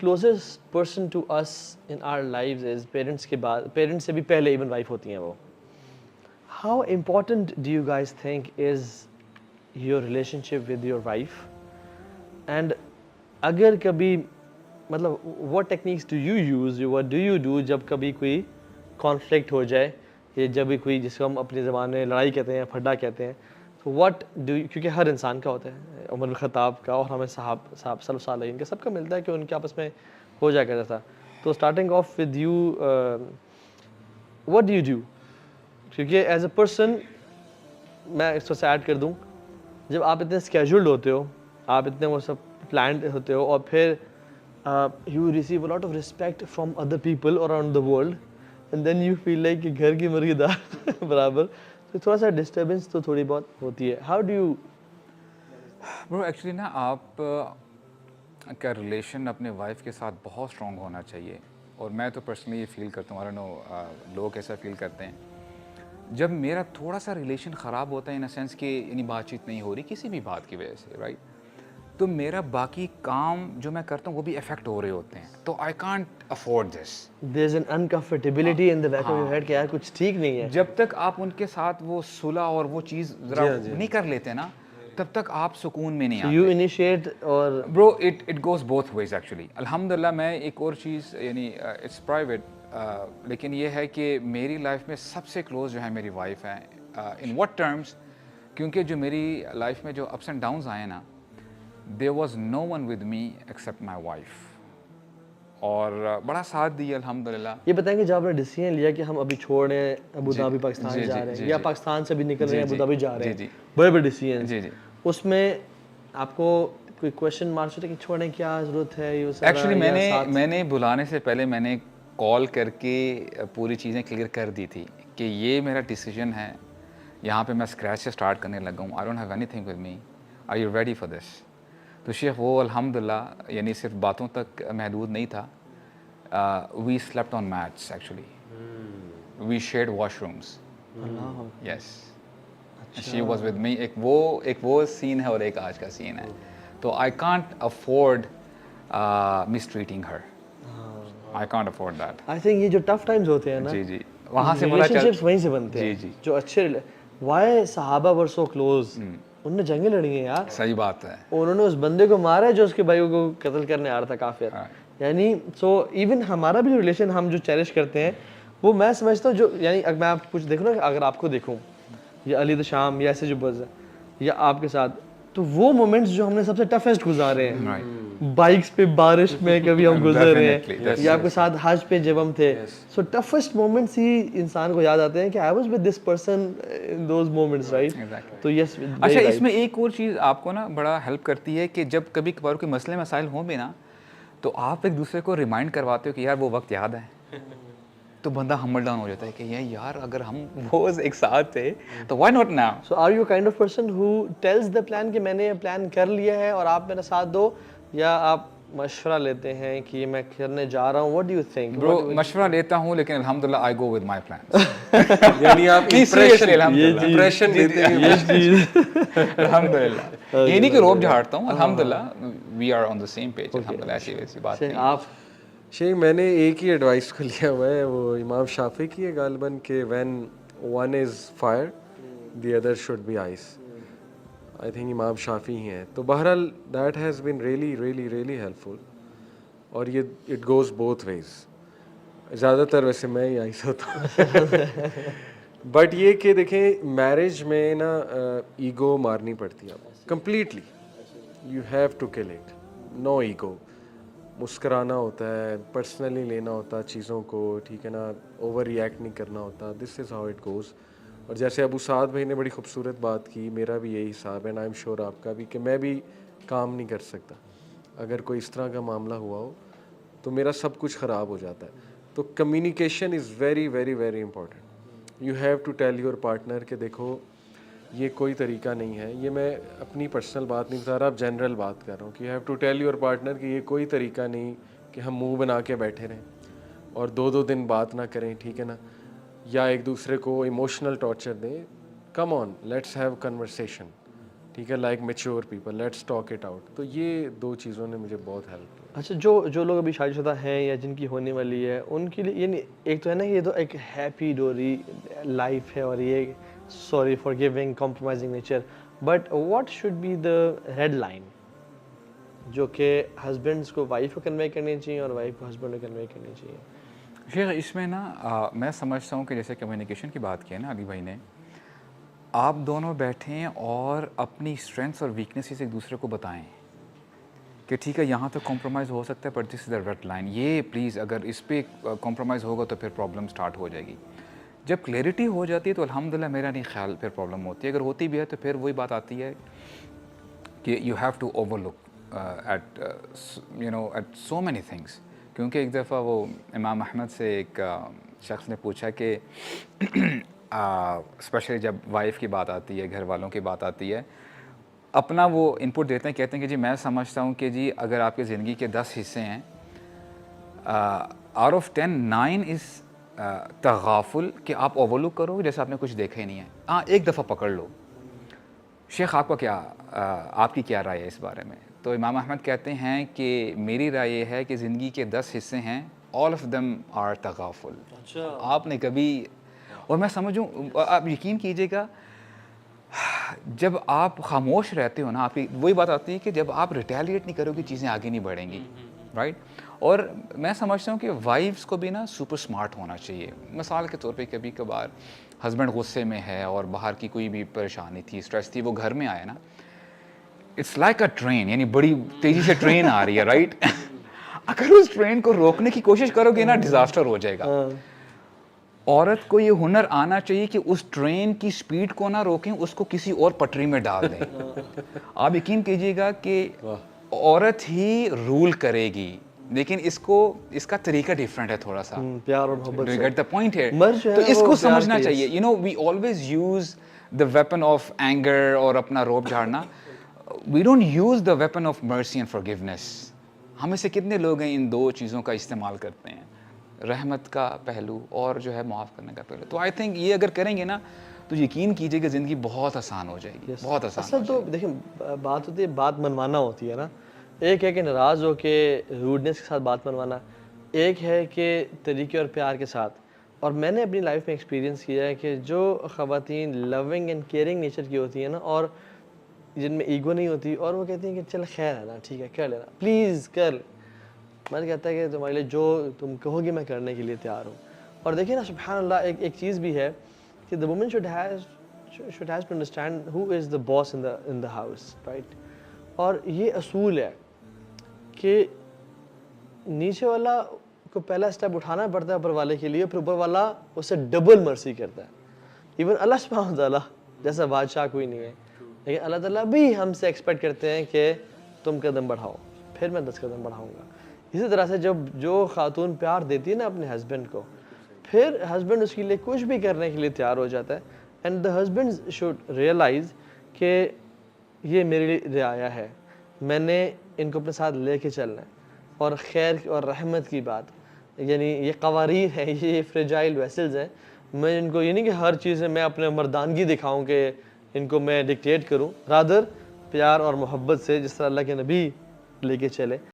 closest person to us in our lives is parents کے بعد, parents سے بھی پہلے even wife ہوتی ہیں وہ. How important do you guys think is your relationship with your wife? And اگر کبھی مطلب what techniques do you use, what do you do جب کبھی کوئی conflict ہو جائے, یا جب بھی کوئی جس کو ہم اپنی زبان میں لڑائی کہتے ہیں, پھڈا کہتے ہیں, تو what do you, کیونکہ ہر انسان کا ہوتا ہے, عمر بن خطاب کا اور ہمیں صحابہ صلی اللہ علیہ وسلم کا سب کا ملتا ہے کہ ان کے آپس میں ہو جا کرتا تھا. تو starting of with you, what do you do? کیونکہ ایز اے پرسن میں اس کو سے ایڈ کر دوں, جب آپ اتنے اسکیجولڈ ہوتے ہو, آپ اتنے وہ سب پلانڈ ہوتے ہو, اور پھر you receive a lot of respect from other people around the world, and then you feel like کہ گھر کی مرغی دار برابر, تو تھوڑا سا ڈسٹربنس تو تھوڑی بہت ہوتی ہے. ہاؤ ڈو یو برو ایکچولی نا آپ کا ریلیشن اپنے وائف کے ساتھ بہت اسٹرانگ ہونا چاہیے, اور میں تو پرسنلی یہ فیل کرتا ہوں, لوگ ایسا فیل کرتے ہیں. جب میرا تھوڑا سا ریلیشن خراب ہوتا ہے ان اے سینس کہ یعنی بات چیت نہیں ہو رہی کسی بھی بات کی وجہ سے, رائٹ, تو میرا باقی کام جو میں کرتا ہوں وہ بھی افیکٹ ہو رہے ہوتے ہیں, تو I can't afford this. There is an uncomfortability in the back of your head کہ یار کچھ ٹھیک نہیں ہے. جب تک آپ ان کے ساتھ وہ صلح اور وہ چیز ذرا نہیں کر لیتے نا, تب تک آپ سکون میں نہیں آتے. یو انیشیٹ اور bro it goes both ways actually. الحمدللہ میں ایک اور چیز یعنی اٹس پرائیویٹ, لیکن یہ ہے کہ میری لائف میں سب سے کلوز جو ہے میری وائف ہے. ان واٹ ٹرمز, کیونکہ جو میری لائف میں جو اپس اینڈ ڈاؤنز آئے نا, there was no one with me except my wife, اور بڑا ساتھ دیا الحمدللہ. یہ بتائیں کہ جب آپ نے ڈیسیژن لیا کہ ہم ابھی چھوڑ رہے ہیں ابو ظہبی پاکستان جا رہے ہیں, یا پاکستان سے بھی نکل رہے ہیں ابو ظہبی جا رہے ہیں, بڑے بڑے ڈیسیژن, جی جی, اس میں آپ کو کوئی کویشچن مارکس ہوتا ہے کہ چھوڑنے کی کیا ضرورت ہے؟ ایکچولی میں نے بلانے سے پہلے میں نے کال کر کے پوری چیزیں کلیئر کر دی تھی کہ یہ میرا ڈیسیژن ہے, یہاں پہ میں اسکریچ سے اسٹارٹ کرنے لگا ہوں. I don't have anything with me, are you ready for this? تو شیخ وہ الحمدللہ یعنی صرف باتوں تک محدود نہیں تھا. We slept on mats actually, we shared washrooms. Yes, she was with me. ایک وہ سین ہے اور ایک آج کا سین ہے. تو I can't afford miss treating Hare, I can't afford that. I think یہ جو ٹف ٹائمز ہوتے ہیں نا, جی جی, وہاں سے ریلیشنشپس وہیں سے بنتے ہیں. جی جی, جو اچھے وائی صحابہ ور سو کلوز, انہوں نے جنگیں لڑی ہیں یار. صحیح بات ہے. انہوں نے اس بندے کو مارا ہے جو اس کے بھائیوں کو قتل کرنے آ رہا تھا کافر. یعنی سو ایون ہمارا بھی جو ریلیشن ہم جو چیریش کرتے ہیں, وہ میں سمجھتا ہوں جو یعنی اگر میں آپ کچھ دیکھوں نا, اگر آپ کو دیکھوں یا علی شام یا ایسے جو بز یا آپ کے ساتھ, تو وہ مومنٹس جو ہم نے سب سے ٹفیسٹ گزارے ہیں, بائکس پہ بارش میں کبھی ہم گزر رہے ہیں, یا آپ کے ساتھ حج پہ جب ہم تھے, سو ٹفسٹ مومنٹس ہی انسان کو یاد آتے ہیں کہ I was with this person in those moments, right. تو یس. اچھا, اس میں ایک اور چیز آپ کو نا بڑا ہیلپ کرتی ہے کہ جب کبھی کبھار کوئی مسئلے مسائل ہوں بھی نا, تو آپ ایک دوسرے کو ریمائنڈ کرواتے ہو کہ یار وہ وقت یاد ہے, تو بندہ ہمبل ڈاؤن ہو جاتا ہے کہ یار اگر ہم وہ ایک ساتھ تھے تو why not now. So are you kind of person who tells the plan کہ میں نے یہ پلان کر لیا ہے اور آپ میرا ساتھ دو, یا آپ مشورہ لیتے ہیں کہ میں کرنے جا رہا ہوں؟ What do you think? برو مشورہ لیتا ہوں, لیکن الحمدللہ آئی گو ود مائی پلانس. یعنی آپ امپریشن دیتے ہیں. یہ چیز الحمدللہ, یہ نہیں کہ روب جھاڑتا ہوں, الحمدللہ we are on the same page. الحمدللہ ایسی ویسی بات نہیں. آپ شیخ میں نے ایک ہی ایڈوائس کو لیا ہوا ہے, وہ امام شافعی کی ہے غالباً, کہ when one is fire the other should be ice. I think Imam Shafi ہی ہیں. تو بہرحال that has been really really really helpful, اور یہ اٹ گوز بوتھ ویز. زیادہ تر ویسے میں ہی آئس ہوتا ہوں, بٹ یہ کہ دیکھیں میرج میں نا ایگو مارنی پڑتی ہے completely. You have to kill it, no ego. مسکرانا ہوتا ہے, پرسنلی لینا ہوتا ہے چیزوں کو, ٹھیک ہے نا, اوور ری ایکٹ نہیں کرنا ہوتا. دس از ہاؤ اٹ گوز. اور جیسے ابو سعد بھائی نے بڑی خوبصورت بات کی, میرا بھی یہی حساب ہے, اینڈ آئی ایم شیور آپ کا بھی, کہ میں بھی کام نہیں کر سکتا اگر کوئی اس طرح کا معاملہ ہوا ہو, تو میرا سب کچھ خراب ہو جاتا ہے. تو communication is very very very important. You have to tell your partner کہ دیکھو یہ کوئی طریقہ نہیں ہے. یہ میں اپنی پرسنل بات نہیں بتا رہا, اب جنرل بات کر رہا ہوں, کہ you have to tell your partner کہ یہ کوئی طریقہ نہیں کہ ہم منہ بنا کے بیٹھے رہیں اور 2 دن بات نہ کریں, ٹھیک ہے نا, یا ایک دوسرے کو ایموشنل ٹارچر دیں. کم آن, لیٹس ہیو کنورسیشن. ٹھیک ہے, like mature people, let's talk it out. تو یہ دو چیزوں نے مجھے بہت ہیلپ کی. اچھا, جو لوگ ابھی شادی شدہ ہیں یا جن کی ہونے والی ہے ان کے لیے یعنی ایک تو ہے نا یہ تو ایک ہیپی ڈوری لائف ہے اور یہ sorry for giving compromising nature, but what should be the red line جو کہ ہسبینڈس کو وائف کو کنوے کرنی چاہیے اور وائف کو ہسبینڈ کو کنوے کرنی چاہیے؟ شیخ اس میں نا میں سمجھتا ہوں کہ جیسے کمیونیکیشن کی بات کی ہے نا علی بھائی نے, آپ دونوں بیٹھیں اور اپنی اسٹرینتھس اور ویکنیسز ایک دوسرے کو بتائیں کہ ٹھیک ہے یہاں تک کمپرومائز ہو سکتا ہے but this is the red line. یہ پلیز اگر اس پہ کمپرومائز ہوگا تو پھر پرابلم اسٹارٹ ہو جائے گی. جب کلیئرٹی ہو جاتی ہے تو الحمدللہ میرا نہیں خیال پھر پرابلم ہوتی ہے. اگر ہوتی بھی ہے تو پھر وہی بات آتی ہے کہ you have to overlook at at so many things. کیونکہ ایک دفعہ وہ امام احمد سے ایک شخص نے پوچھا کہ اسپیشلی جب وائف کی بات آتی ہے, گھر والوں کی بات آتی ہے, اپنا وہ ان پٹ دیتے ہیں, کہتے ہیں کہ جی میں سمجھتا ہوں کہ جی اگر آپ کی زندگی کے 10 حصے ہیں, آؤٹ آف 10 9 از تغافل, کہ آپ اوور لک کرو جیسے آپ نے کچھ دیکھا ہی نہیں ہے. ہاں ایک دفعہ پکڑ لو. شیخ آپ کی کیا رائے ہے اس بارے میں؟ تو امام احمد کہتے ہیں کہ میری رائے یہ ہے کہ زندگی کے 10 حصے ہیں, آل آف دم آر تغافل. آپ نے کبھی, اور میں سمجھوں آپ یقین کیجیے گا جب آپ خاموش رہتے ہو نا, آپ کی وہی بات آتی ہے کہ جب آپ ریٹیلیٹ نہیں کرو گے چیزیں آگے نہیں بڑھیں گی, رائٹ. اور میں سمجھتا ہوں کہ وائفس کو بھی نا سپر سمارٹ ہونا چاہیے. مثال کے طور پہ کبھی کبھار ہسبینڈ غصے میں ہے اور باہر کی کوئی بھی پریشانی تھی, اسٹریس تھی, وہ گھر میں آیا نا, اٹس لائک اے ٹرین, یعنی بڑی تیزی سے ٹرین آ رہی ہے, رائٹ. اگر اس ٹرین کو روکنے کی کوشش کرو گے نا ڈیزاسٹر ہو جائے گا. عورت کو یہ ہنر آنا چاہیے کہ اس ٹرین کی سپیڈ کو نہ روکیں, اس کو کسی اور پٹری میں ڈال دیں. آپ یقین کیجیے گا کہ عورت ہی رول کرے گی, لیکن اس کا طریقہ ڈیفرنٹ ہے تھوڑا سا. پیار اور محبت do you get the point ہے؟ مرد جو ہے تو اس وہ کو پیار سمجھنا کی چاہیے. You know we always use the weapon of anger اور اپنا روب جھاڑنا. We don't use the weapon of mercy and forgiveness. ہم میں سے کتنے لوگ ہیں ان دو چیزوں کا استعمال کرتے ہیں, رحمت کا پہلو اور جو ہے معاف کرنے کا پہلو. تو آئی تھنک یہ اگر کریں گے نا تو یقین کیجیے کہ زندگی بہت آسان ہو جائے گی, بہت آسان. اصل تو دیکھیں بات ہوتی ہے, بات منوانا ہوتی ہے نا. ایک ہے کہ ناراض ہو کے روڈنس کے ساتھ بات منوانا, ایک ہے کہ طریقے اور پیار کے ساتھ. اور میں نے اپنی لائف میں ایکسپیرینس کیا ہے کہ جو خواتین لونگ اینڈ کیئرنگ نیچر کی ہوتی ہیں نا, اور جن میں ایگو نہیں ہوتی, اور وہ کہتی ہیں کہ چل خیر ہے نا, ٹھیک ہے کر لینا, پلیز کر. میں کہتا ہے کہ تمہارے لیے جو تم کہو گی میں کرنے کے لیے تیار ہوں. اور دیکھیں نا سبحان اللہ, ایک چیز بھی ہے کہ the woman should have to understand who is the boss in the house, right? اور یہ اصول ہے کہ نیچے والا کو پہلا سٹیپ اٹھانا پڑتا ہے اوپر والے کے لیے, پھر اوپر والا اس سے ڈبل مرسی کرتا ہے. ایون اللہ سبحانہ وتعالیٰ جیسا بادشاہ کوئی نہیں ہے, لیکن اللہ تعالیٰ بھی ہم سے ایکسپیکٹ کرتے ہیں کہ تم قدم بڑھاؤ, پھر میں 10 قدم بڑھاؤں گا. اسی طرح سے جو خاتون پیار دیتی ہے نا اپنے ہسبینڈ کو, پھر ہسبینڈ اس کے لیے کچھ بھی کرنے کے لیے تیار ہو جاتا ہے. And the husband should realise کہ یہ میرے لیے رعایا ہے, میں نے ان کو اپنے ساتھ لے کے چلنا ہے. اور خیر اور رحمت کی بات, یعنی یہ قوارین ہیں, یہ فریجائل ویسلز ہیں. میں ان کو یہ نہیں کہ ہر چیز میں میں اپنے مردانگی دکھاؤں کہ ان کو میں ڈکٹیٹ کروں, رادر پیار اور محبت سے جس طرح اللہ کے نبی لے کے چلے.